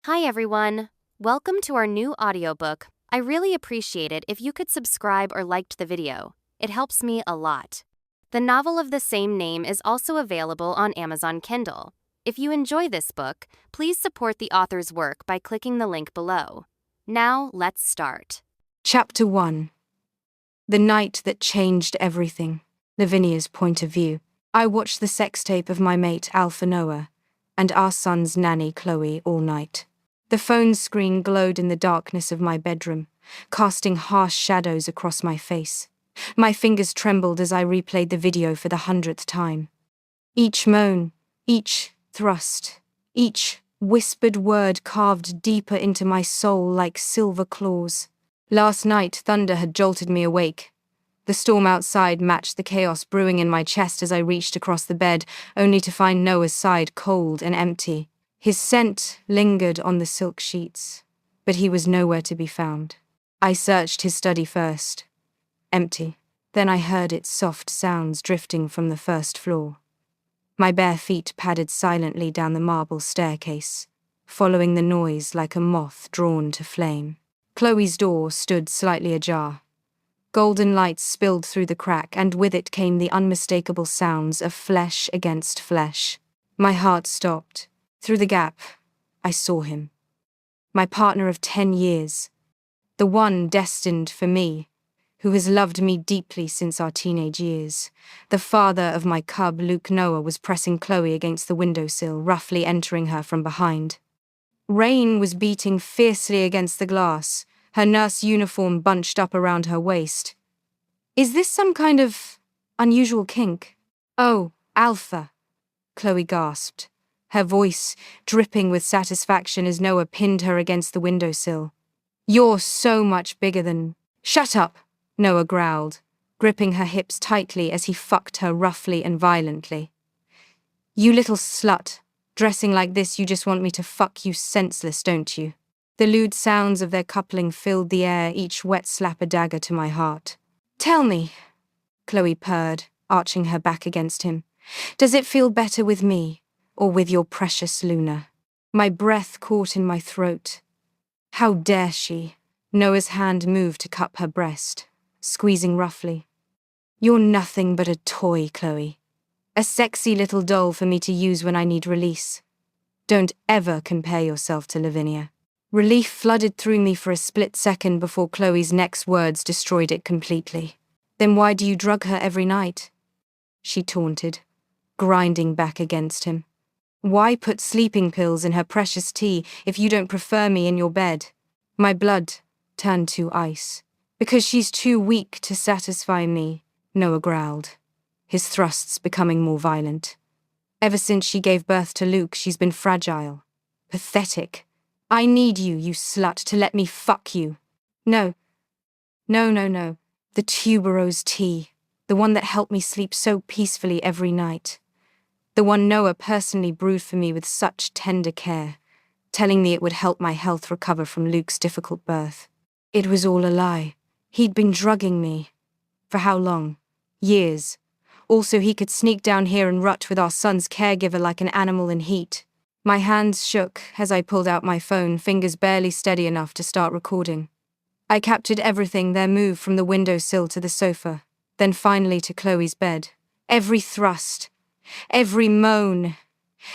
Hi everyone! Welcome to our new audiobook. I really appreciate it if you could subscribe or liked the video. It helps me a lot. The novel of the same name is also available on Amazon Kindle. If you enjoy this book, please support the author's work by clicking the link below. Now, let's start. Chapter 1. The Night That Changed Everything. Lavinia's Point of View. I watched the sex tape of my mate Alpha Noah and our son's nanny Chloe all night. The phone screen glowed in the darkness of my bedroom, casting harsh shadows across my face. My fingers trembled as I replayed the video for the 100th time. Each moan, each thrust, each whispered word carved deeper into my soul like silver claws. Last night, thunder had jolted me awake. The storm outside matched the chaos brewing in my chest as I reached across the bed, only to find Noah's side cold and empty. His scent lingered on the silk sheets, but he was nowhere to be found. I searched his study first. Empty. Then I heard its soft sounds drifting from the first floor. My bare feet padded silently down the marble staircase, following the noise like a moth drawn to flame. Chloe's door stood slightly ajar. Golden light spilled through the crack, and with it came the unmistakable sounds of flesh against flesh. My heart stopped. Through the gap, I saw him. My partner of 10 years. The one destined for me, who has loved me deeply since our teenage years. The father of my cub, Luke Noah, was pressing Chloe against the windowsill, roughly entering her from behind. Rain was beating fiercely against the glass, her nurse uniform bunched up around her waist. Is this some kind of unusual kink? Oh, Alpha, Chloe gasped, her voice dripping with satisfaction as Noah pinned her against the windowsill. You're so much bigger than... Shut up, Noah growled, gripping her hips tightly as he fucked her roughly and violently. You little slut, dressing like this you just want me to fuck you senseless, don't you? The lewd sounds of their coupling filled the air, each wet slap a dagger to my heart. Tell me, Chloe purred, arching her back against him, does it feel better with me? Or with your precious Luna? My breath caught in my throat. How dare she? Noah's hand moved to cup her breast, squeezing roughly. You're nothing but a toy, Chloe. A sexy little doll for me to use when I need release. Don't ever compare yourself to Lavinia. Relief flooded through me for a split second before Chloe's next words destroyed it completely. Then why do you drug her every night? She taunted, grinding back against him. Why put sleeping pills in her precious tea if you don't prefer me in your bed? My blood turned to ice. Because she's too weak to satisfy me, Noah growled, his thrusts becoming more violent. Ever since she gave birth to Luke, she's been fragile. Pathetic. I need you, you slut, to let me fuck you. No. No. The tuberose tea. The one that helped me sleep so peacefully every night. The one Noah personally brewed for me with such tender care, telling me it would help my health recover from Luke's difficult birth. It was all a lie. He'd been drugging me. For how long? Years. Also, he could sneak down here and rut with our son's caregiver like an animal in heat. My hands shook as I pulled out my phone, fingers barely steady enough to start recording. I captured everything, their move from the windowsill to the sofa, then finally to Chloe's bed. Every thrust, every moan,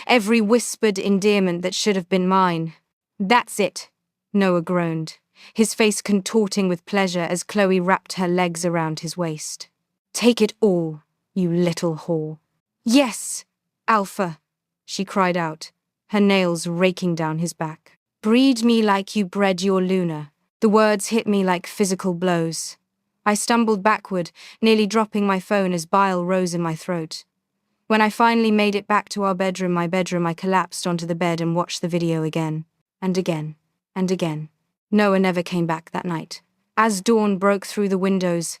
every whispered endearment that should have been mine. That's it, Noah groaned, his face contorting with pleasure as Chloe wrapped her legs around his waist. Take it all, you little whore. Yes, Alpha, she cried out, her nails raking down his back. Breed me like you bred your Luna. The words hit me like physical blows. I stumbled backward, nearly dropping my phone as bile rose in my throat. When I finally made it back to my bedroom, I collapsed onto the bed and watched the video again, and again, and again. Noah never came back that night. As dawn broke through the windows,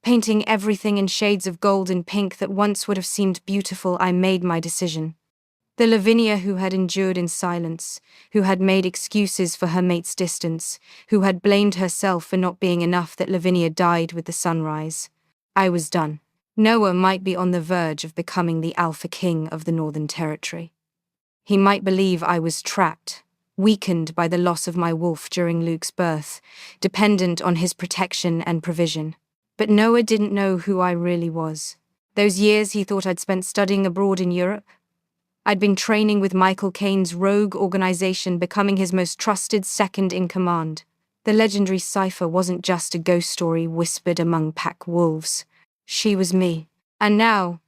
painting everything in shades of gold and pink that once would have seemed beautiful, I made my decision. The Lavinia who had endured in silence, who had made excuses for her mate's distance, who had blamed herself for not being enough that Lavinia died with the sunrise. I was done. Noah might be on the verge of becoming the Alpha King of the Northern Territory. He might believe I was trapped, weakened by the loss of my wolf during Luke's birth, dependent on his protection and provision. But Noah didn't know who I really was. Those years he thought I'd spent studying abroad in Europe. I'd been training with Michael Caine's rogue organization, becoming his most trusted second-in-command. The legendary cipher wasn't just a ghost story whispered among pack wolves. She was me. And now,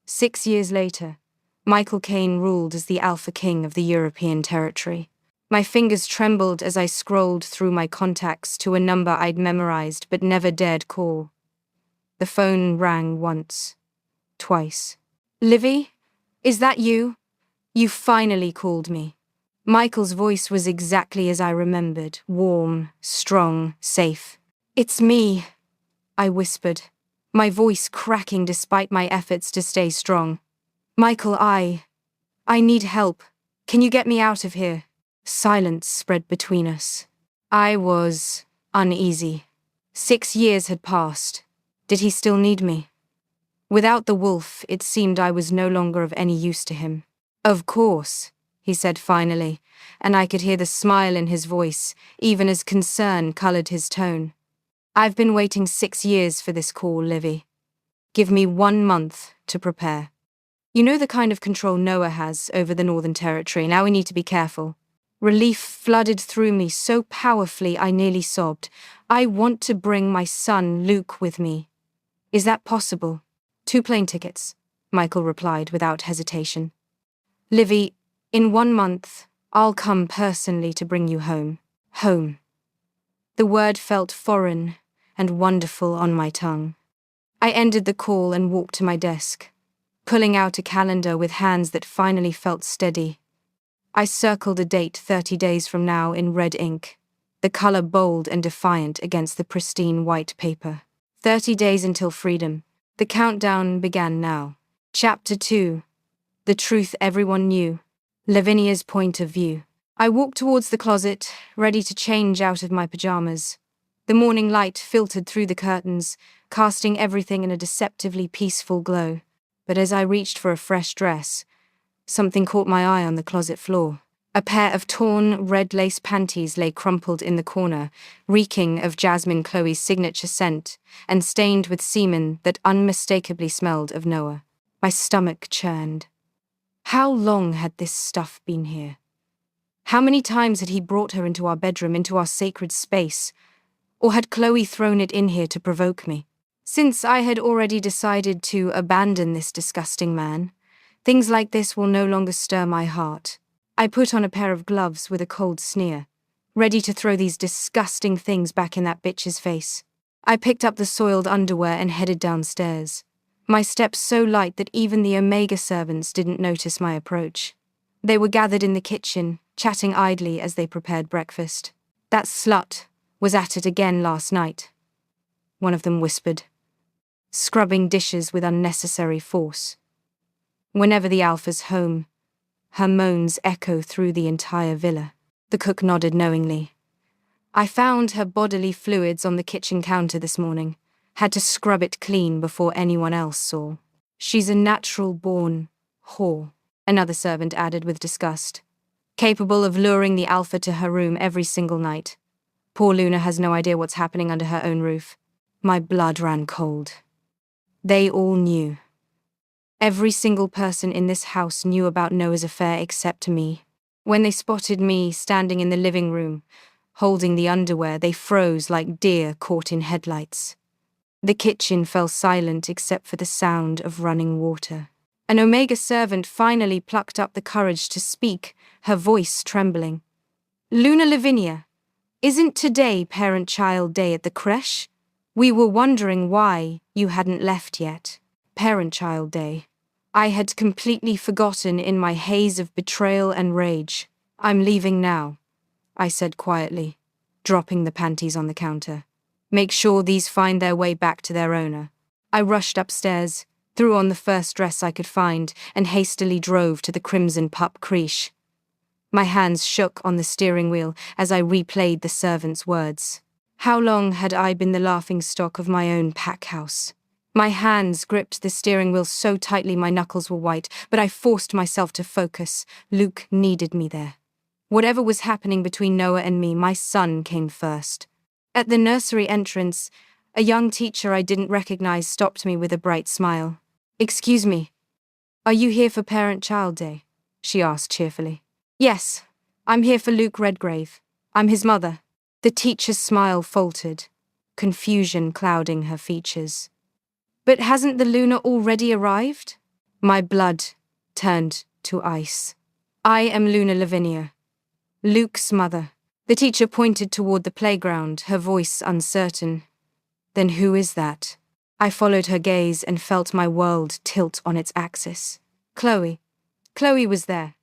6 years later, Michael Caine ruled as the Alpha King of the European territory. My fingers trembled as I scrolled through my contacts to a number I'd memorized but never dared call. The phone rang once, twice. "Livy? Is that you? You finally called me." Michael's voice was exactly as I remembered, warm, strong, safe. "It's me," I whispered, my voice cracking despite my efforts to stay strong. "Michael, I need help. Can you get me out of here?" Silence spread between us. I was uneasy. 6 years had passed. Did he still need me? Without the wolf, it seemed I was no longer of any use to him. "Of course," he said finally, and I could hear the smile in his voice, even as concern colored his tone. "I've been waiting 6 years for this call, Livy. Give me 1 month to prepare. You know the kind of control Noah has over the Northern Territory. Now we need to be careful." Relief flooded through me so powerfully I nearly sobbed. "I want to bring my son, Luke, with me. Is that possible?" 2 plane tickets," Michael replied without hesitation. "Livy, in 1 month, I'll come personally to bring you home." Home. The word felt foreign and wonderful on my tongue. I ended the call and walked to my desk, pulling out a calendar with hands that finally felt steady. I circled a date 30 days from now in red ink, the color bold and defiant against the pristine white paper. 30 days until freedom. The countdown began now. Chapter 2. The truth everyone knew. Lavinia's point of view. I walked towards the closet, ready to change out of my pajamas. The morning light filtered through the curtains, casting everything in a deceptively peaceful glow. But as I reached for a fresh dress, something caught my eye on the closet floor. A pair of torn, red lace panties lay crumpled in the corner, reeking of Jasmine Chloe's signature scent, and stained with semen that unmistakably smelled of Noah. My stomach churned. How long had this stuff been here? How many times had he brought her into our bedroom, into our sacred space? Or had Chloe thrown it in here to provoke me? Since I had already decided to abandon this disgusting man, things like this will no longer stir my heart. I put on a pair of gloves with a cold sneer, ready to throw these disgusting things back in that bitch's face. I picked up the soiled underwear and headed downstairs, my steps so light that even the Omega servants didn't notice my approach. They were gathered in the kitchen, chatting idly as they prepared breakfast. "That slut was at it again last night," one of them whispered, scrubbing dishes with unnecessary force. Whenever the Alpha's home, her moans echo through the entire villa. The cook nodded knowingly. "I found her bodily fluids on the kitchen counter this morning. Had to scrub it clean before anyone else saw." "She's a natural-born whore," another servant added with disgust. "Capable of luring the Alpha to her room every single night. Poor Luna has no idea what's happening under her own roof." My blood ran cold. They all knew. Every single person in this house knew about Noah's affair except me. When they spotted me standing in the living room, holding the underwear, they froze like deer caught in headlights. The kitchen fell silent except for the sound of running water. An Omega servant finally plucked up the courage to speak, her voice trembling. "Luna Lavinia, isn't today Parent-Child Day at the creche? We were wondering why you hadn't left yet." Parent-Child Day. I had completely forgotten in my haze of betrayal and rage. "I'm leaving now," I said quietly, dropping the panties on the counter. "Make sure these find their way back to their owner." I rushed upstairs, threw on the first dress I could find, and hastily drove to the Crimson Pup creche. My hands shook on the steering wheel as I replayed the servant's words. How long had I been the laughingstock of my own pack house? My hands gripped the steering wheel so tightly my knuckles were white, but I forced myself to focus. Luke needed me there. Whatever was happening between Noah and me, my son came first. At the nursery entrance, a young teacher I didn't recognize stopped me with a bright smile. "Excuse me, are you here for Parent-Child Day?" she asked cheerfully. "Yes, I'm here for Luke Redgrave. I'm his mother." The teacher's smile faltered, confusion clouding her features. "But hasn't the Luna already arrived?" My blood turned to ice. "I am Luna Lavinia, Luke's mother." The teacher pointed toward the playground, her voice uncertain. "Then who is that?" I followed her gaze and felt my world tilt on its axis. Chloe. Chloe was there,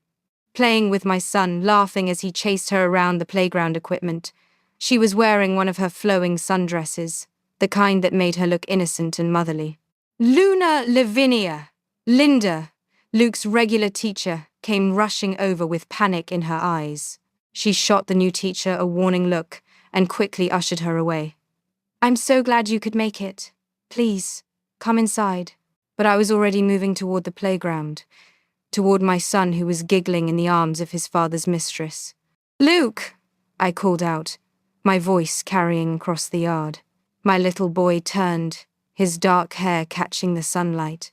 playing with my son, laughing as he chased her around the playground equipment. She was wearing one of her flowing sundresses, the kind that made her look innocent and motherly. Luna Lavinia! Linda, Luke's regular teacher, came rushing over with panic in her eyes. She shot the new teacher a warning look and quickly ushered her away. "I'm so glad you could make it. Please, come inside." But I was already moving toward the playground, toward my son who was giggling in the arms of his father's mistress. "Luke!" I called out, my voice carrying across the yard. My little boy turned, his dark hair catching the sunlight.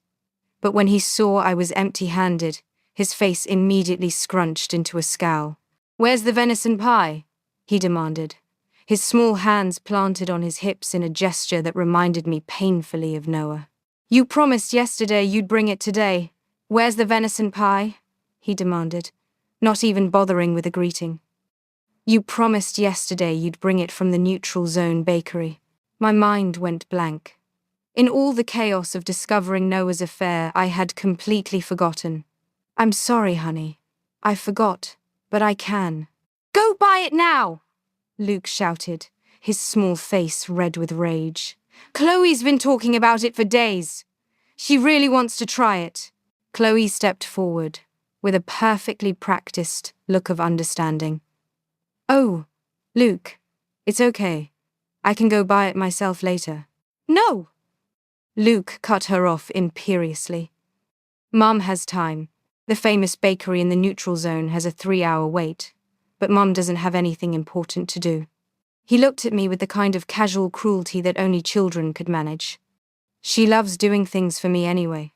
But when he saw I was empty-handed, his face immediately scrunched into a scowl. "Where's the venison pie?" he demanded, his small hands planted on his hips in a gesture that reminded me painfully of Noah. "You promised yesterday you'd bring it today. Where's the venison pie?" he demanded, not even bothering with a greeting. "You promised yesterday you'd bring it from the Neutral Zone bakery." My mind went blank. In all the chaos of discovering Noah's affair, I had completely forgotten. "I'm sorry, honey. I forgot, but I can." "Go buy it now!" Luke shouted, his small face red with rage. "Chloe's been talking about it for days. She really wants to try it." Chloe stepped forward, with a perfectly practiced look of understanding. "Oh, Luke, it's okay. I can go buy it myself later." "No!" Luke cut her off imperiously. "Mom has time. The famous bakery in the Neutral Zone has a 3-hour wait, but Mom doesn't have anything important to do." He looked at me with the kind of casual cruelty that only children could manage. "She loves doing things for me anyway.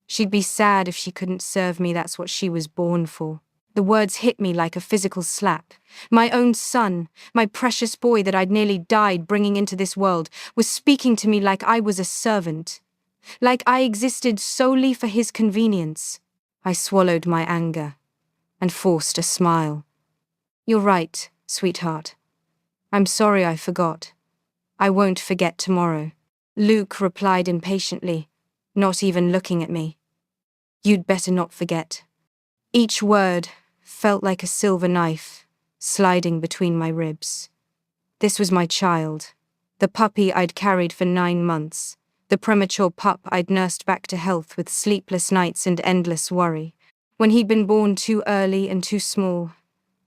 She'd be sad if she couldn't serve me. That's what she was born for." The words hit me like a physical slap. My own son, my precious boy that I'd nearly died bringing into this world, was speaking to me like I was a servant, like I existed solely for his convenience. I swallowed my anger and forced a smile. "You're right, sweetheart. I'm sorry I forgot. I won't forget tomorrow." Luke replied impatiently, not even looking at me. "You'd better not forget." Each word felt like a silver knife sliding between my ribs. This was my child, the puppy I'd carried for 9 months, the premature pup I'd nursed back to health with sleepless nights and endless worry. When he'd been born too early and too small,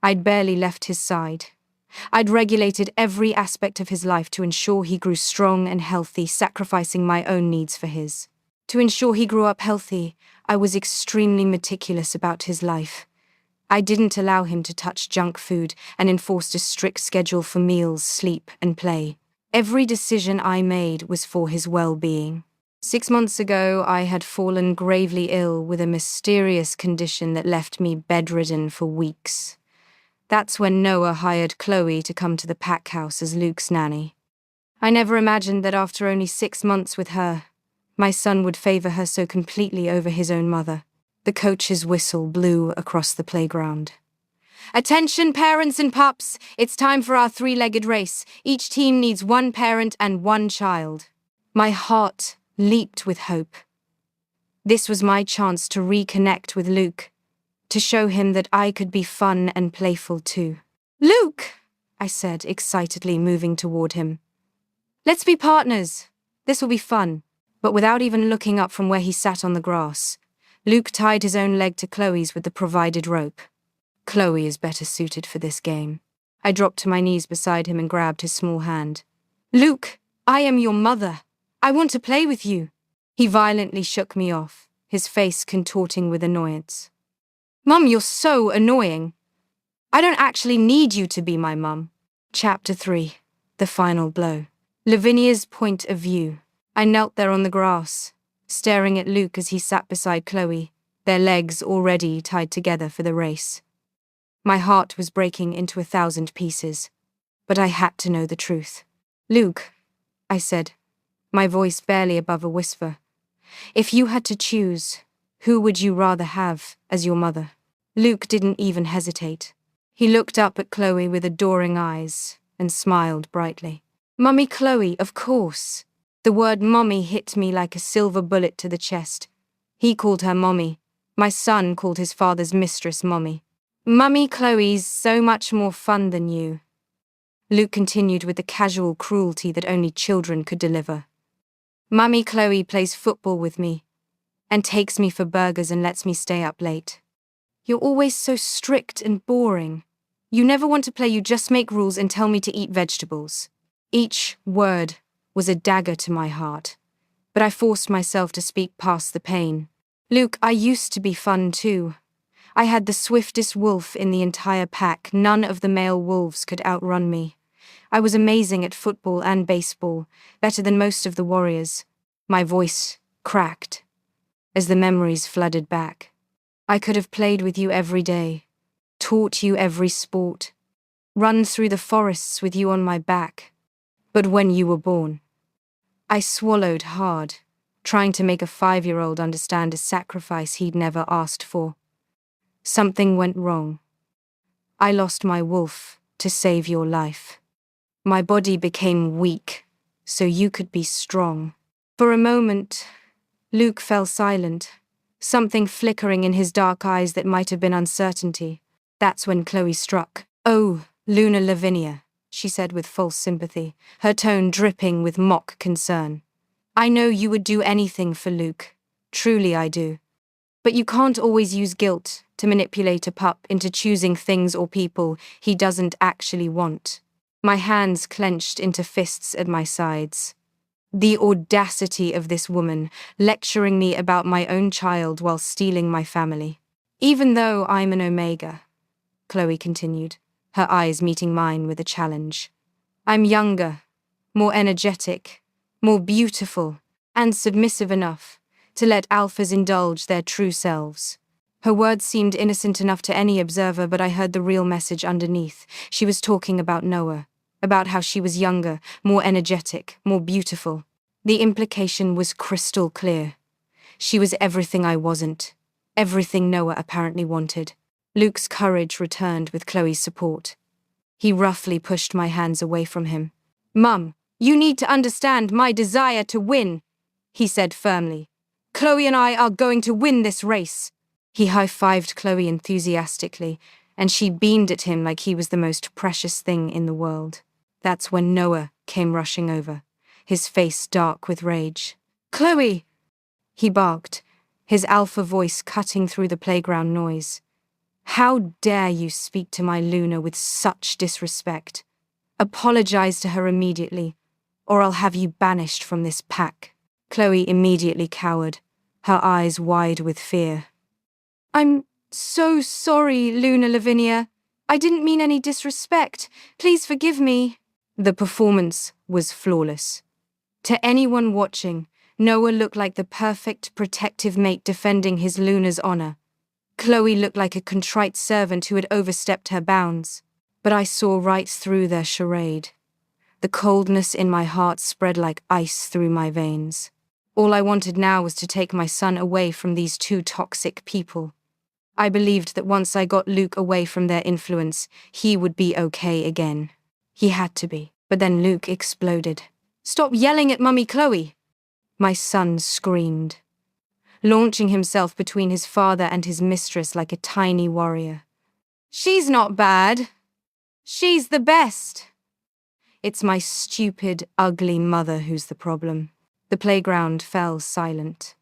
I'd barely left his side. I'd regulated every aspect of his life to ensure he grew strong and healthy, sacrificing my own needs for his. To ensure he grew up healthy, I was extremely meticulous about his life. I didn't allow him to touch junk food and enforced a strict schedule for meals, sleep, and play. Every decision I made was for his well-being. 6 months ago, I had fallen gravely ill with a mysterious condition that left me bedridden for weeks. That's when Noah hired Chloe to come to the pack house as Luke's nanny. I never imagined that after only 6 months with her, my son would favor her so completely over his own mother. The coach's whistle blew across the playground. "Attention, parents and pups! It's time for our 3-legged race. Each team needs 1 parent and 1 child." My heart leaped with hope. This was my chance to reconnect with Luke, to show him that I could be fun and playful too. "Luke!" I said, excitedly moving toward him. "Let's be partners. This will be fun." But without even looking up from where he sat on the grass, Luke tied his own leg to Chloe's with the provided rope. "Chloe is better suited for this game." I dropped to my knees beside him and grabbed his small hand. "Luke, I am your mother. I want to play with you." He violently shook me off, his face contorting with annoyance. "Mum, you're so annoying." I don't actually need you to be my mum. Chapter 3. The Final Blow. Lavinia's point of view. I knelt there on the grass, staring at Luke as he sat beside Chloe, their legs already tied together for the race. My heart was breaking into 1,000 pieces, but I had to know the truth. Luke, I said, my voice barely above a whisper, if you had to choose, who would you rather have as your mother? Luke didn't even hesitate. He looked up at Chloe with adoring eyes and smiled brightly. Mummy Chloe, of course. The word mommy hit me like a silver bullet to the chest. He called her mommy. My son called his father's mistress mommy. Mummy Chloe's so much more fun than you. Luke continued with the casual cruelty that only children could deliver. Mummy Chloe plays football with me and takes me for burgers and lets me stay up late. You're always so strict and boring. You never want to play, you just make rules and tell me to eat vegetables. Each word was a dagger to my heart, but I forced myself to speak past the pain. Luke, I used to be fun too. I had the swiftest wolf in the entire pack. None of the male wolves could outrun me. I was amazing at football and baseball, better than most of the warriors. My voice cracked as the memories flooded back. I could have played with you every day, taught you every sport, run through the forests with you on my back. But when you were born, I swallowed hard, trying to make a 5-year-old understand a sacrifice he'd never asked for. Something went wrong. I lost my wolf to save your life. My body became weak, so you could be strong. For a moment, Luke fell silent, something flickering in his dark eyes that might have been uncertainty. That's when Chloe struck. Oh, Luna Lavinia, she said with false sympathy, her tone dripping with mock concern. I know you would do anything for Luke. Truly I do. But you can't always use guilt to manipulate a pup into choosing things or people he doesn't actually want. My hands clenched into fists at my sides. The audacity of this woman, lecturing me about my own child while stealing my family. Even though I'm an Omega, Chloe continued, her eyes meeting mine with a challenge. I'm younger, more energetic, more beautiful, and submissive enough to let alphas indulge their true selves. Her words seemed innocent enough to any observer, but I heard the real message underneath. She was talking about Noah, about how she was younger, more energetic, more beautiful. The implication was crystal clear. She was everything I wasn't, everything Noah apparently wanted. Luke's courage returned with Chloe's support. He roughly pushed my hands away from him. Mum, you need to understand my desire to win, he said firmly. Chloe and I are going to win this race. He high-fived Chloe enthusiastically, and she beamed at him like he was the most precious thing in the world. That's when Noah came rushing over, his face dark with rage. Chloe! He barked, his alpha voice cutting through the playground noise. How dare you speak to my Luna with such disrespect? Apologize to her immediately, or I'll have you banished from this pack. Chloe immediately cowered, her eyes wide with fear. I'm so sorry, Luna Lavinia. I didn't mean any disrespect. Please forgive me. The performance was flawless. To anyone watching, Noah looked like the perfect protective mate defending his Luna's honor. Chloe looked like a contrite servant who had overstepped her bounds. But I saw right through their charade. The coldness in my heart spread like ice through my veins. All I wanted now was to take my son away from these two toxic people. I believed that once I got Luke away from their influence, he would be okay again. He had to be. But then Luke exploded. Stop yelling at Mummy Chloe! My son screamed, launching himself between his father and his mistress like a tiny warrior. She's not bad. She's the best. It's my stupid, ugly mother who's the problem. The playground fell silent.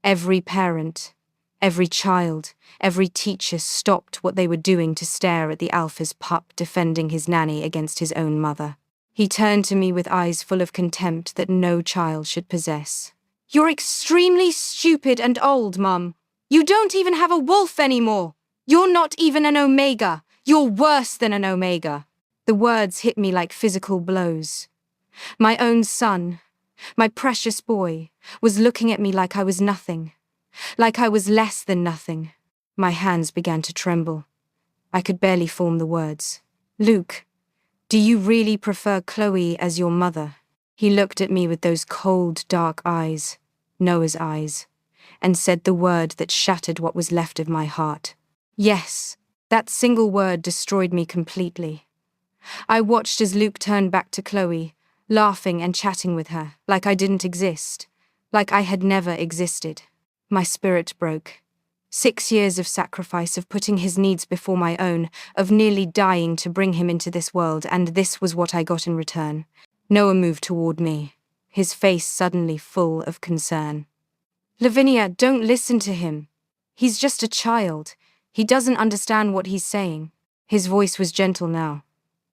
Every parent, every child, every teacher stopped what they were doing to stare at the alpha's pup defending his nanny against his own mother. He turned to me with eyes full of contempt that no child should possess. You're extremely stupid and old, Mum. You don't even have a wolf anymore. You're not even an Omega. You're worse than an Omega. The words hit me like physical blows. My own son, my precious boy, was looking at me like I was nothing, like I was less than nothing. My hands began to tremble. I could barely form the words. Luke, do you really prefer Chloe as your mother? He looked at me with those cold, dark eyes, Noah's eyes, and said the word that shattered what was left of my heart. Yes, that single word destroyed me completely. I watched as Luke turned back to Chloe, laughing and chatting with her, like I didn't exist, like I had never existed. My spirit broke. 6 years of sacrifice, of putting his needs before my own, of nearly dying to bring him into this world, and this was what I got in return. Noah moved toward me, his face suddenly full of concern. Lavinia, don't listen to him. He's just a child. He doesn't understand what he's saying. His voice was gentle now,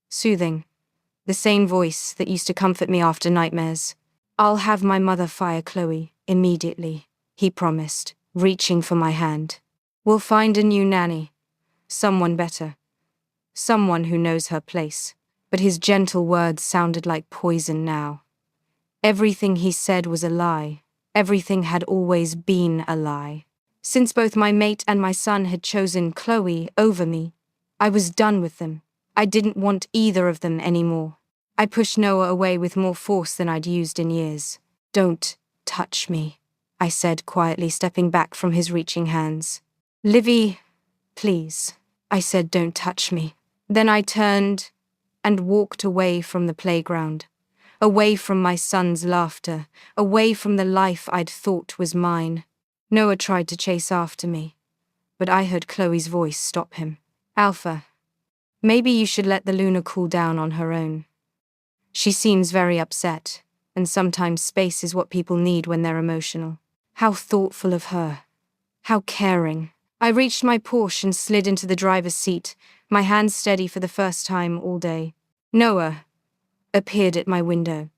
soothing, the same voice that used to comfort me after nightmares. I'll have my mother fire Chloe immediately, he promised, reaching for my hand. We'll find a new nanny, someone better, someone who knows her place. But his gentle words sounded like poison now. Everything he said was a lie. Everything had always been a lie. Since both my mate and my son had chosen Chloe over me, I was done with them. I didn't want either of them anymore. I pushed Noah away with more force than I'd used in years. Don't touch me, I said quietly, stepping back from his reaching hands. Livy, please, I said, don't touch me. Then I turned and walked away from the playground, away from my son's laughter, away from the life I'd thought was mine. Noah tried to chase after me, but I heard Chloe's voice stop him. Alpha, maybe you should let the Luna cool down on her own. She seems very upset, and sometimes space is what people need when they're emotional. How thoughtful of her. How caring. I reached my Porsche and slid into the driver's seat, my hands steady for the first time all day. Noah appeared at my window,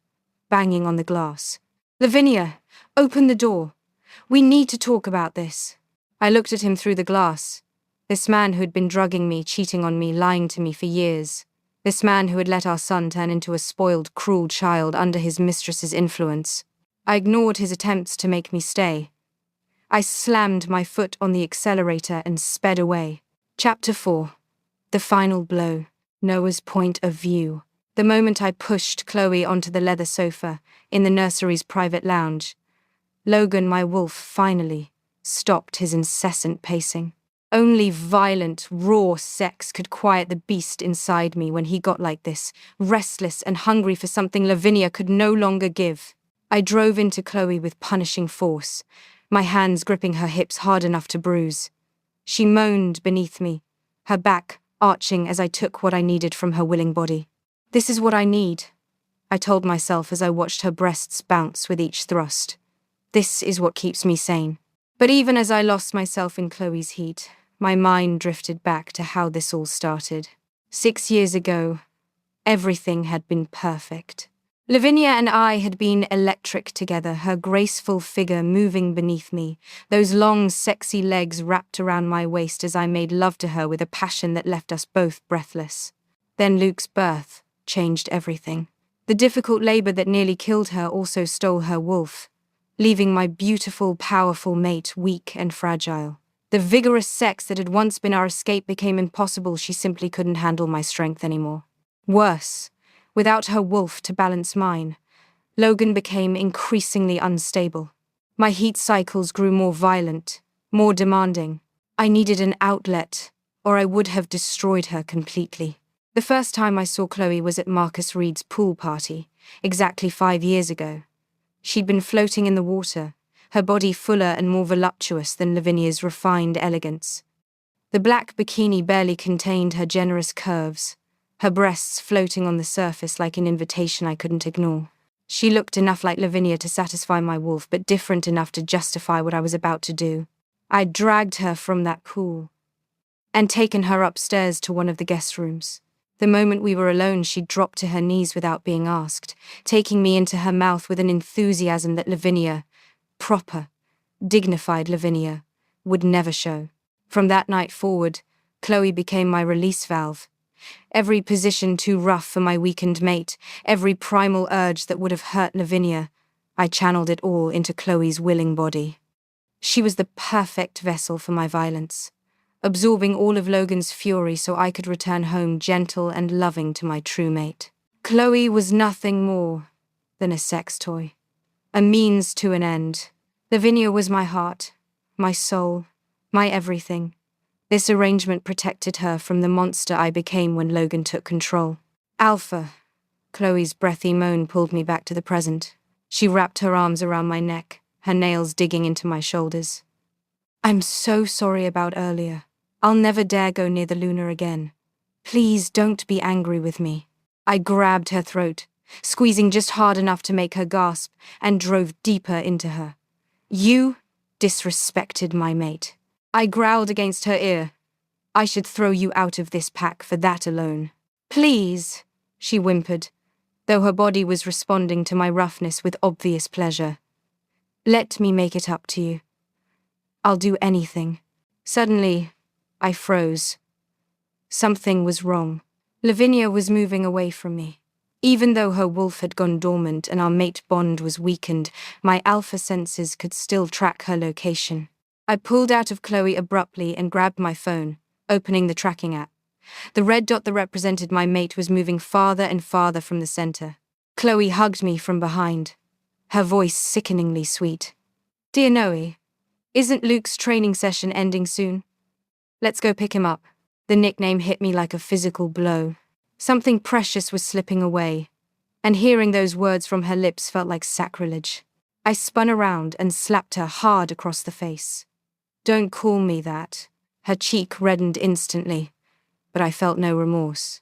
banging on the glass. Lavinia, open the door. We need to talk about this. I looked at him through the glass. This man who had been drugging me, cheating on me, lying to me for years. This man who had let our son turn into a spoiled, cruel child under his mistress's influence. I ignored his attempts to make me stay. I slammed my foot on the accelerator and sped away. Chapter 4. The final blow. Noah's point of view. The moment I pushed Chloe onto the leather sofa in the nursery's private lounge, Logan, my wolf, finally stopped his incessant pacing. Only violent, raw sex could quiet the beast inside me when he got like this, restless and hungry for something Lavinia could no longer give. I drove into Chloe with punishing force, my hands gripping her hips hard enough to bruise. She moaned beneath me, her back arching as I took what I needed from her willing body. This is what I need, I told myself as I watched her breasts bounce with each thrust. This is what keeps me sane. But even as I lost myself in Chloe's heat, my mind drifted back to how this all started. 6 years ago, everything had been perfect. Lavinia and I had been electric together, her graceful figure moving beneath me, those long, sexy legs wrapped around my waist as I made love to her with a passion that left us both breathless. Then Luke's birth changed everything. The difficult labor that nearly killed her also stole her wolf, leaving my beautiful, powerful mate weak and fragile. The vigorous sex that had once been our escape became impossible. She simply couldn't handle my strength anymore. Worse, without her wolf to balance mine, Logan became increasingly unstable. My heat cycles grew more violent, more demanding. I needed an outlet, or I would have destroyed her completely. The first time I saw Chloe was at Marcus Reed's pool party, exactly 5 years ago. She'd been floating in the water, her body fuller and more voluptuous than Lavinia's refined elegance. The black bikini barely contained her generous curves, her breasts floating on the surface like an invitation I couldn't ignore. She looked enough like Lavinia to satisfy my wolf, but different enough to justify what I was about to do. I'd dragged her from that pool and taken her upstairs to one of the guest rooms. The moment we were alone, she dropped to her knees without being asked, taking me into her mouth with an enthusiasm that Lavinia, proper, dignified Lavinia, would never show. From that night forward, Chloe became my release valve. Every position too rough for my weakened mate, every primal urge that would have hurt Lavinia, I channeled it all into Chloe's willing body. She was the perfect vessel for my violence, absorbing all of Logan's fury so I could return home gentle and loving to my true mate. Chloe was nothing more than a sex toy, a means to an end. Lavinia was my heart, my soul, my everything. This arrangement protected her from the monster I became when Logan took control. Alpha. Chloe's breathy moan pulled me back to the present. She wrapped her arms around my neck, her nails digging into my shoulders. I'm so sorry about earlier. I'll never dare go near the Luna again. Please don't be angry with me. I grabbed her throat, squeezing just hard enough to make her gasp, and drove deeper into her. You disrespected my mate. I growled against her ear. I should throw you out of this pack for that alone. Please, she whimpered, though her body was responding to my roughness with obvious pleasure. Let me make it up to you. I'll do anything. Suddenly, I froze. Something was wrong. Lavinia was moving away from me. Even though her wolf had gone dormant and our mate bond was weakened, my alpha senses could still track her location. I pulled out of Chloe abruptly and grabbed my phone, opening the tracking app. The red dot that represented my mate was moving farther and farther from the center. Chloe hugged me from behind, her voice sickeningly sweet. Dear Noe, isn't Luke's training session ending soon? Let's go pick him up. The nickname hit me like a physical blow. Something precious was slipping away, and hearing those words from her lips felt like sacrilege. I spun around and slapped her hard across the face. Don't call me that. Her cheek reddened instantly, but I felt no remorse.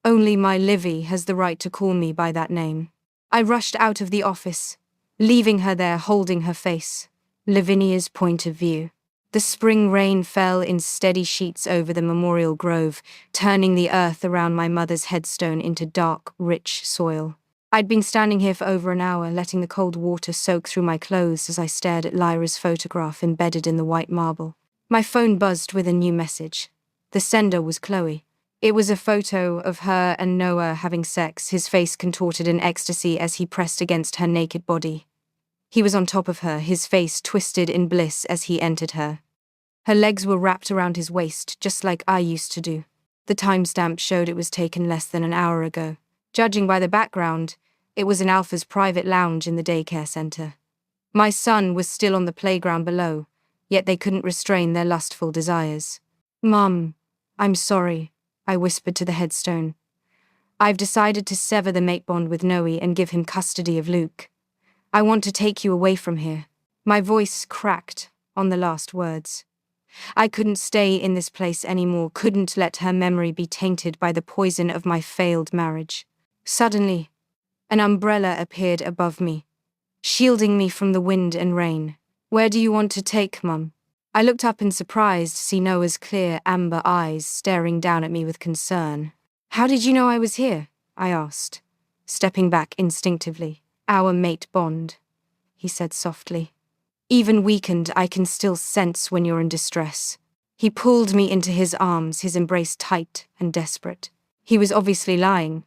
Only my Livy has the right to call me by that name. I rushed out of the office, leaving her there holding her face. Lavinia's point of view. The spring rain fell in steady sheets over the memorial grove, turning the earth around my mother's headstone into dark, rich soil. I'd been standing here for over an hour, letting the cold water soak through my clothes as I stared at Lyra's photograph embedded in the white marble. My phone buzzed with a new message. The sender was Chloe. It was a photo of her and Noah having sex, his face contorted in ecstasy as he pressed against her naked body. He was on top of her, his face twisted in bliss as he entered her. Her legs were wrapped around his waist, just like I used to do. The timestamp showed it was taken less than an hour ago. Judging by the background, it was in Alpha's private lounge in the daycare center. My son was still on the playground below, yet they couldn't restrain their lustful desires. Mum, I'm sorry, I whispered to the headstone. I've decided to sever the mate bond with Noe and give him custody of Luke. I want to take you away from here. My voice cracked on the last words. I couldn't stay in this place anymore, couldn't let her memory be tainted by the poison of my failed marriage. Suddenly, an umbrella appeared above me, shielding me from the wind and rain. Where do you want to take, Mum? I looked up in surprise to see Noah's clear amber eyes staring down at me with concern. How did you know I was here? I asked, stepping back instinctively. Our mate bond, he said softly. Even weakened, I can still sense when you're in distress. He pulled me into his arms, his embrace tight and desperate. He was obviously lying.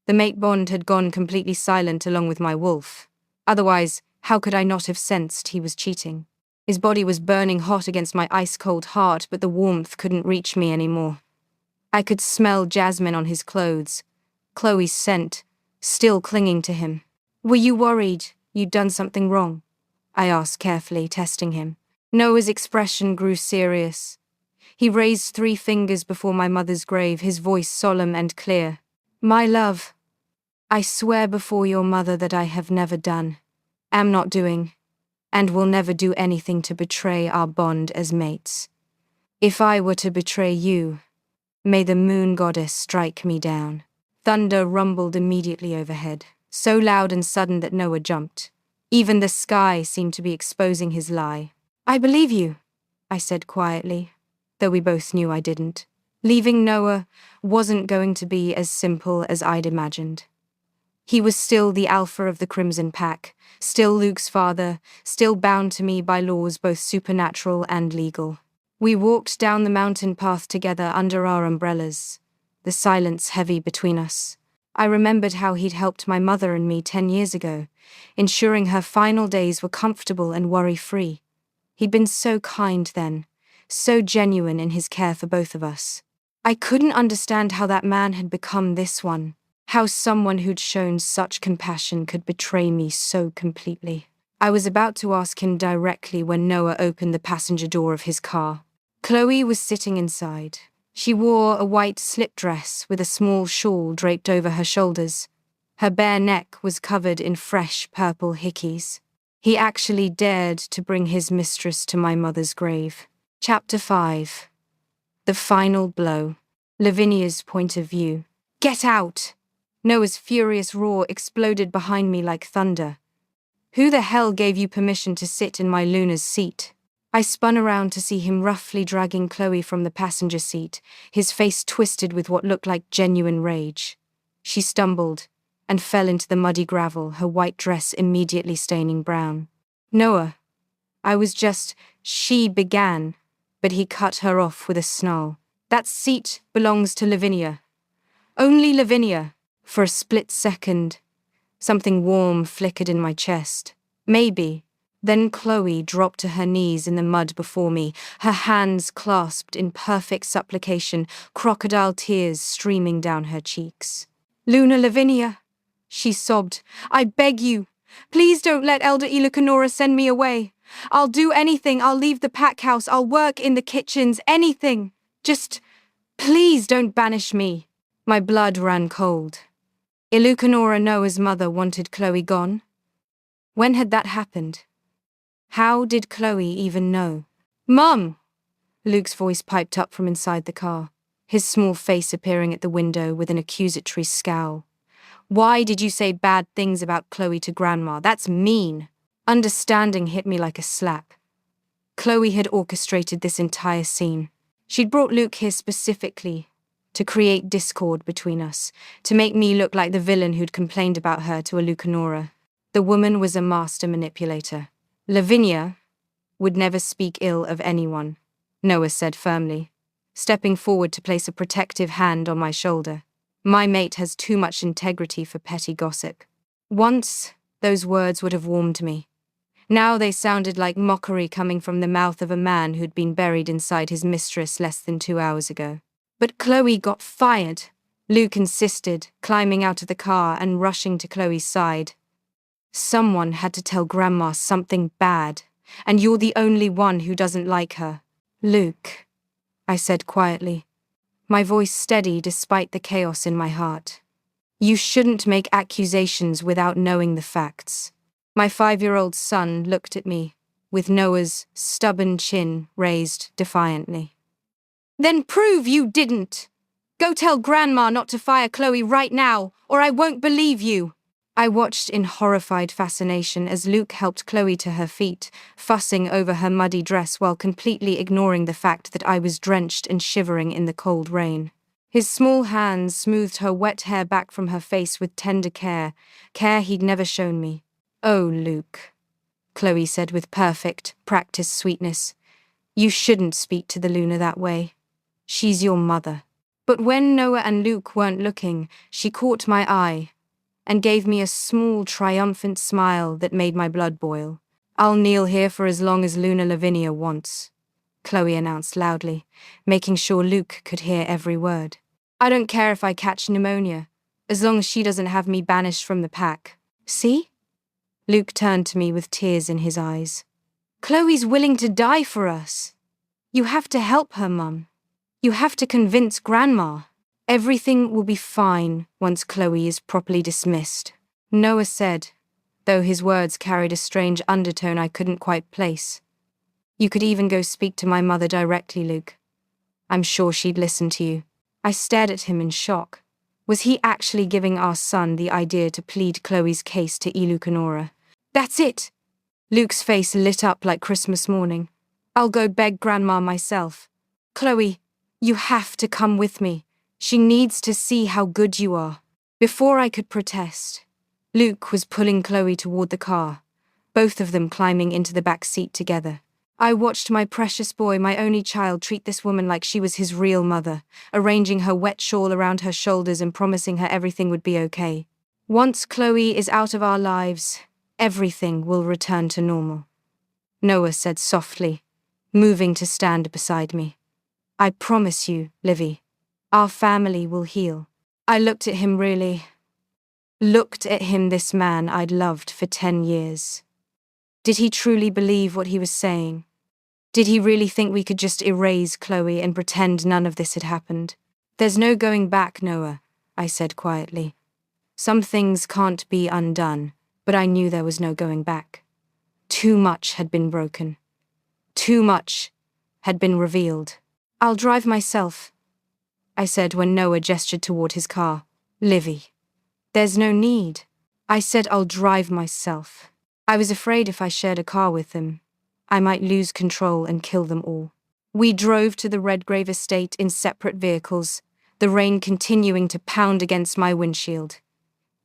The mate bond had gone completely silent along with my wolf. Otherwise, how could I not have sensed he was cheating? His body was burning hot against my ice-cold heart, but the warmth couldn't reach me anymore. I could smell jasmine on his clothes, Chloe's scent, still clinging to him. Were you worried you'd done something wrong? I asked carefully, testing him. Noah's expression grew serious. He raised 3 fingers before my mother's grave, his voice solemn and clear. My love, I swear before your mother that I have never done, am not doing, and will never do anything to betray our bond as mates. If I were to betray you, may the moon goddess strike me down. Thunder rumbled immediately overhead, so loud and sudden that Noah jumped. Even the sky seemed to be exposing his lie. I believe you, I said quietly, though we both knew I didn't. Leaving Noah wasn't going to be as simple as I'd imagined. He was still the alpha of the Crimson Pack, still Luke's father, still bound to me by laws both supernatural and legal. We walked down the mountain path together under our umbrellas, the silence heavy between us. I remembered how he'd helped my mother and me 10 years ago, ensuring her final days were comfortable and worry-free. He'd been so kind then, so genuine in his care for both of us. I couldn't understand how that man had become this one, how someone who'd shown such compassion could betray me so completely. I was about to ask him directly when Noah opened the passenger door of his car. Chloe was sitting inside. She wore a white slip dress with a small shawl draped over her shoulders. Her bare neck was covered in fresh purple hickeys. He actually dared to bring his mistress to my mother's grave. Chapter 5. The Final Blow. Lavinia's point of view. Get out! Noah's furious roar exploded behind me like thunder. Who the hell gave you permission to sit in my Luna's seat? I spun around to see him roughly dragging Chloe from the passenger seat, his face twisted with what looked like genuine rage. She stumbled and fell into the muddy gravel, her white dress immediately staining brown. Noah, she began, but he cut her off with a snarl. That seat belongs to Lavinia. Only Lavinia. For a split second, something warm flickered in my chest. Maybe. Then Chloe dropped to her knees in the mud before me, her hands clasped in perfect supplication, crocodile tears streaming down her cheeks. Luna Lavinia, she sobbed. I beg you, please don't let Elder Ilukanora send me away. I'll do anything, I'll leave the pack house, I'll work in the kitchens, anything. Just, please don't banish me. My blood ran cold. Ilukanora Noah's mother wanted Chloe gone? When had that happened? How did Chloe even know? Mum! Luke's voice piped up from inside the car, his small face appearing at the window with an accusatory scowl. Why did you say bad things about Chloe to Grandma? That's mean. Understanding hit me like a slap. Chloe had orchestrated this entire scene. She'd brought Luke here specifically to create discord between us, to make me look like the villain who'd complained about her to Ilukanora. The woman was a master manipulator. Lavinia would never speak ill of anyone, Noah said firmly, stepping forward to place a protective hand on my shoulder. My mate has too much integrity for petty gossip. Once, those words would have warmed me. Now they sounded like mockery coming from the mouth of a man who'd been buried inside his mistress less than 2 hours ago. But Chloe got fired, Luke insisted, climbing out of the car and rushing to Chloe's side. Someone had to tell Grandma something bad, and you're the only one who doesn't like her. Luke, I said quietly, my voice steady despite the chaos in my heart. You shouldn't make accusations without knowing the facts. My 5-year-old son looked at me, with Noah's stubborn chin raised defiantly. Then prove you didn't! Go tell Grandma not to fire Chloe right now, or I won't believe you! I watched in horrified fascination as Luke helped Chloe to her feet, fussing over her muddy dress while completely ignoring the fact that I was drenched and shivering in the cold rain. His small hands smoothed her wet hair back from her face with tender care he'd never shown me. Oh, Luke, Chloe said with perfect, practiced sweetness. You shouldn't speak to the Luna that way. She's your mother. But when Noah and Luke weren't looking, she caught my eye and gave me a small, triumphant smile that made my blood boil. I'll kneel here for as long as Luna Lavinia wants, Chloe announced loudly, making sure Luke could hear every word. I don't care if I catch pneumonia, as long as she doesn't have me banished from the pack. See? Luke turned to me with tears in his eyes. Chloe's willing to die for us. You have to help her, Mum. You have to convince Grandma. Everything will be fine once Chloe is properly dismissed, Noah said, though his words carried a strange undertone I couldn't quite place. You could even go speak to my mother directly, Luke. I'm sure she'd listen to you. I stared at him in shock. Was he actually giving our son the idea to plead Chloe's case to Ilukanora? That's it! Luke's face lit up like Christmas morning. I'll go beg Grandma myself. Chloe, you have to come with me. She needs to see how good you are. Before I could protest, Luke was pulling Chloe toward the car, both of them climbing into the back seat together. I watched my precious boy, my only child, treat this woman like she was his real mother, arranging her wet shawl around her shoulders and promising her everything would be okay. Once Chloe is out of our lives, everything will return to normal, Noah said softly, moving to stand beside me. I promise you, Livy, our family will heal. I looked at him, this man I'd loved for 10 years. Did he truly believe what he was saying? Did he really think we could just erase Chloe and pretend none of this had happened? There's no going back, Noah, I said quietly. Some things can't be undone, but I knew there was no going back. Too much had been broken. Too much had been revealed. I'll drive myself, I said when Noah gestured toward his car. Livy, there's no need. I said I'll drive myself. I was afraid if I shared a car with them, I might lose control and kill them all. We drove to the Redgrave estate in separate vehicles, the rain continuing to pound against my windshield.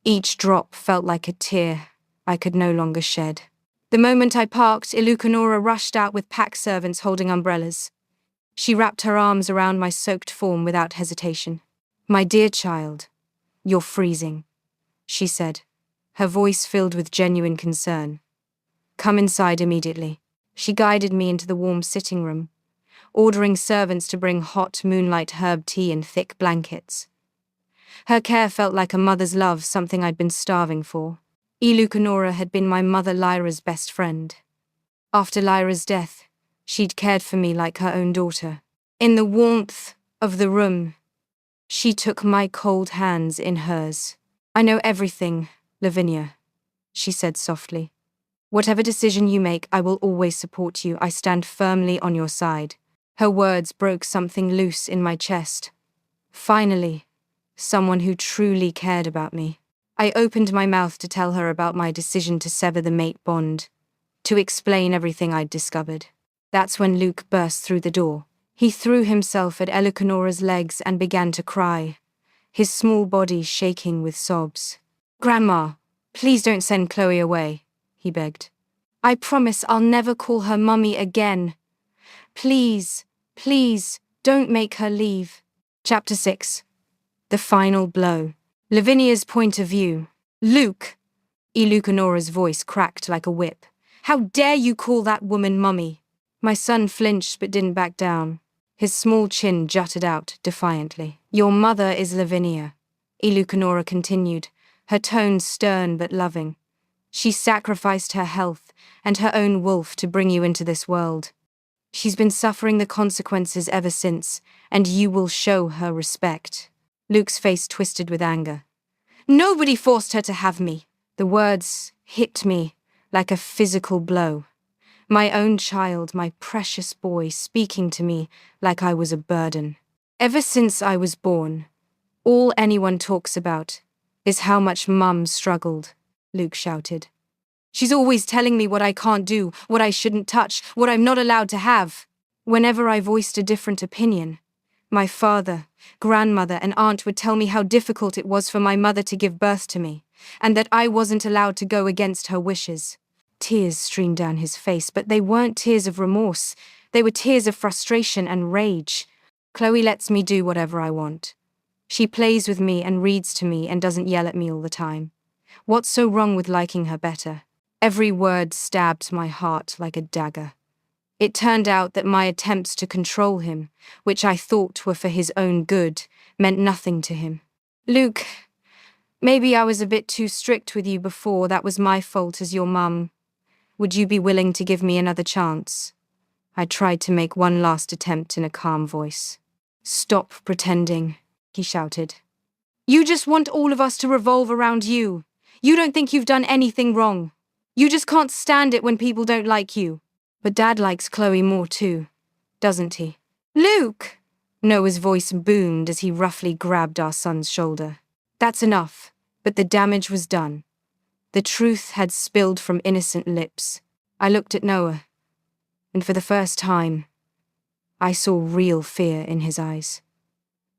Each drop felt like a tear I could no longer shed. The moment I parked, Ilukanora rushed out with pack servants holding umbrellas. She wrapped her arms around my soaked form without hesitation. My dear child, you're freezing, she said, her voice filled with genuine concern. Come inside immediately. She guided me into the warm sitting room, ordering servants to bring hot moonlight herb tea and thick blankets. Her care felt like a mother's love, something I'd been starving for. Ilukanora had been my mother Lyra's best friend. After Lyra's death, she'd cared for me like her own daughter. In the warmth of the room, she took my cold hands in hers. I know everything, Lavinia, she said softly. Whatever decision you make, I will always support you. I stand firmly on your side. Her words broke something loose in my chest. Finally, someone who truly cared about me. I opened my mouth to tell her about my decision to sever the mate bond, to explain everything I'd discovered. That's when Luke burst through the door. He threw himself at Ilucanora's legs and began to cry, his small body shaking with sobs. Grandma, please don't send Chloe away, he begged. I promise I'll never call her mummy again. Please, don't make her leave. Chapter 6. The Final Blow. Lavinia's point of view. Luke! Ilucanora's voice cracked like a whip. How dare you call that woman mummy? My son flinched but didn't back down. His small chin jutted out defiantly. Your mother is Lavinia, Ilucanora continued, her tone stern but loving. She sacrificed her health and her own wolf to bring you into this world. She's been suffering the consequences ever since, and you will show her respect. Luke's face twisted with anger. Nobody forced her to have me. The words hit me like a physical blow. My own child, my precious boy, speaking to me like I was a burden. Ever since I was born, all anyone talks about is how much Mum struggled, Luke shouted. She's always telling me what I can't do, what I shouldn't touch, what I'm not allowed to have. Whenever I voiced a different opinion, my father, grandmother, and aunt would tell me how difficult it was for my mother to give birth to me, and that I wasn't allowed to go against her wishes. Tears streamed down his face, but they weren't tears of remorse. They were tears of frustration and rage. Chloe lets me do whatever I want. She plays with me and reads to me and doesn't yell at me all the time. What's so wrong with liking her better? Every word stabbed my heart like a dagger. It turned out that my attempts to control him, which I thought were for his own good, meant nothing to him. Luke, maybe I was a bit too strict with you before. That was my fault as your mum. Would you be willing to give me another chance? I tried to make one last attempt in a calm voice. Stop pretending, he shouted. You just want all of us to revolve around you. You don't think you've done anything wrong. You just can't stand it when people don't like you. But Dad likes Chloe more too, doesn't he? Luke! Noah's voice boomed as he roughly grabbed our son's shoulder. That's enough, but the damage was done. The truth had spilled from innocent lips. I looked at Noah, and for the first time, I saw real fear in his eyes.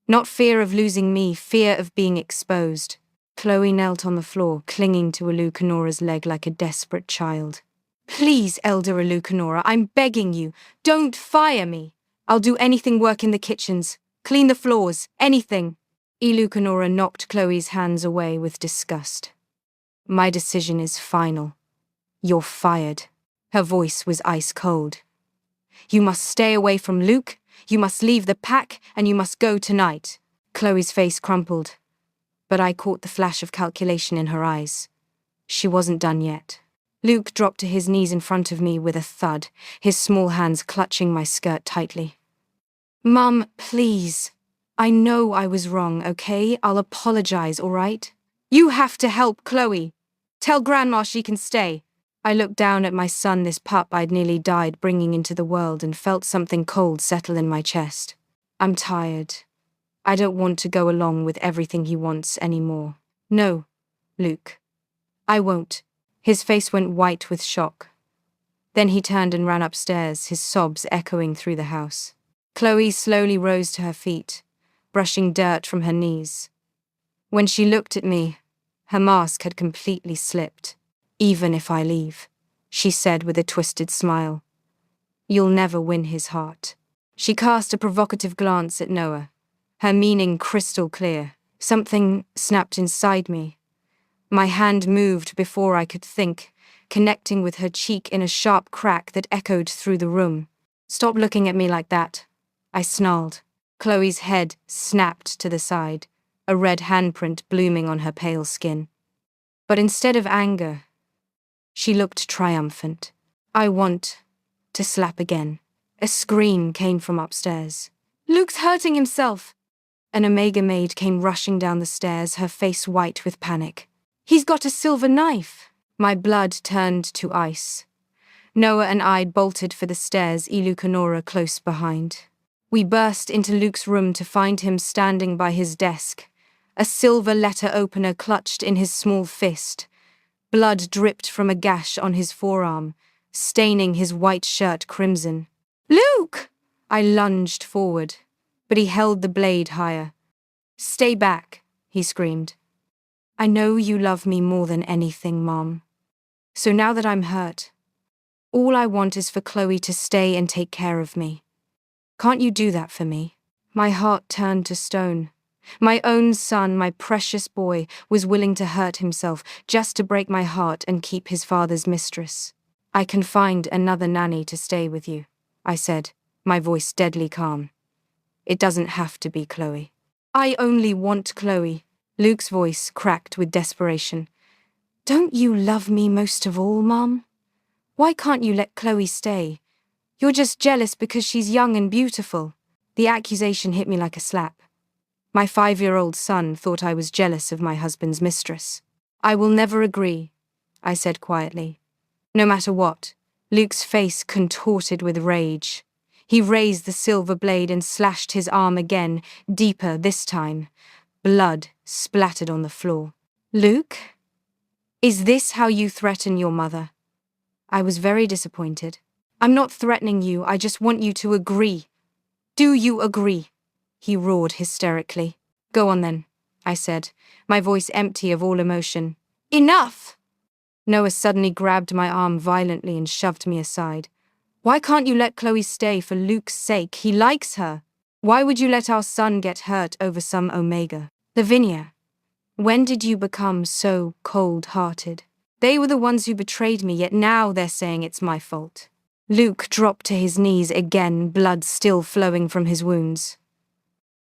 Not fear of losing me, fear of being exposed. Chloe knelt on the floor, clinging to Ilucanora's leg like a desperate child. Please, Elder Elucanora, I'm begging you, don't fire me. I'll do anything, work in the kitchens, clean the floors, anything. Elucanora knocked Chloe's hands away with disgust. My decision is final. You're fired. Her voice was ice cold. You must stay away from Luke, you must leave the pack, and you must go tonight. Chloe's face crumpled, but I caught the flash of calculation in her eyes. She wasn't done yet. Luke dropped to his knees in front of me with a thud, his small hands clutching my skirt tightly. Mum, please. I know I was wrong, okay? I'll apologize, all right? You have to help Chloe. Tell Grandma she can stay. I looked down at my son, this pup I'd nearly died bringing into the world, and felt something cold settle in my chest. I'm tired. I don't want to go along with everything he wants anymore. No, Luke. I won't. His face went white with shock. Then he turned and ran upstairs, his sobs echoing through the house. Chloe slowly rose to her feet, brushing dirt from her knees. When she looked at me, her mask had completely slipped. Even if I leave, she said with a twisted smile, you'll never win his heart. She cast a provocative glance at Noah, her meaning crystal clear. Something snapped inside me. My hand moved before I could think, connecting with her cheek in a sharp crack that echoed through the room. Stop looking at me like that, I snarled. Chloe's head snapped to the side, a red handprint blooming on her pale skin. But instead of anger, she looked triumphant. I want to slap again. A scream came from upstairs. Luke's hurting himself. An Omega maid came rushing down the stairs, her face white with panic. He's got a silver knife. My blood turned to ice. Noah and I bolted for the stairs, Elucanora close behind. We burst into Luke's room to find him standing by his desk, a silver letter opener clutched in his small fist. Blood dripped from a gash on his forearm, staining his white shirt crimson. Luke! I lunged forward, but he held the blade higher. Stay back, he screamed. I know you love me more than anything, Mom. So now that I'm hurt, all I want is for Chloe to stay and take care of me. Can't you do that for me? My heart turned to stone. My own son, my precious boy, was willing to hurt himself just to break my heart and keep his father's mistress. I can find another nanny to stay with you, I said, my voice deadly calm. It doesn't have to be Chloe. I only want Chloe. Luke's voice cracked with desperation. Don't you love me most of all, Mom? Why can't you let Chloe stay? You're just jealous because she's young and beautiful. The accusation hit me like a slap. My 5-year-old son thought I was jealous of my husband's mistress. I will never agree, I said quietly. No matter what. Luke's face contorted with rage. He raised the silver blade and slashed his arm again, deeper this time. Blood splattered on the floor. Luke? Is this how you threaten your mother? I was very disappointed. I'm not threatening you, I just want you to agree. Do you agree? He roared hysterically. Go on then, I said, my voice empty of all emotion. Enough! Noah suddenly grabbed my arm violently and shoved me aside. Why can't you let Chloe stay for Luke's sake? He likes her. Why would you let our son get hurt over some Omega? Lavinia, when did you become so cold-hearted? They were the ones who betrayed me, yet now they're saying it's my fault. Luke dropped to his knees again, blood still flowing from his wounds.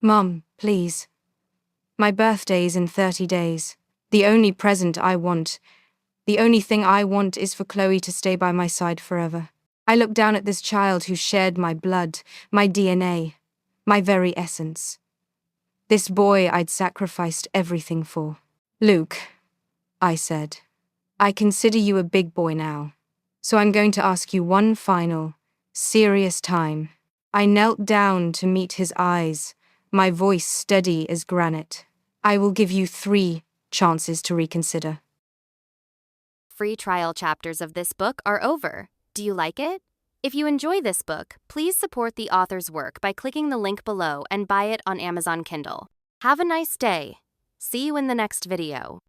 Mum, please. My birthday's in 30 days. The only present I want, the only thing I want is for Chloe to stay by my side forever. I looked down at this child who shared my blood, my DNA, my very essence. This boy I'd sacrificed everything for. Luke, I said, I consider you a big boy now, so I'm going to ask you one final, serious time. I knelt down to meet his eyes, my voice steady as granite. I will give you 3 chances to reconsider. Free trial chapters of this book are over. Do you like it? If you enjoy this book, please support the author's work by clicking the link below and buy it on Amazon Kindle. Have a nice day. See you in the next video.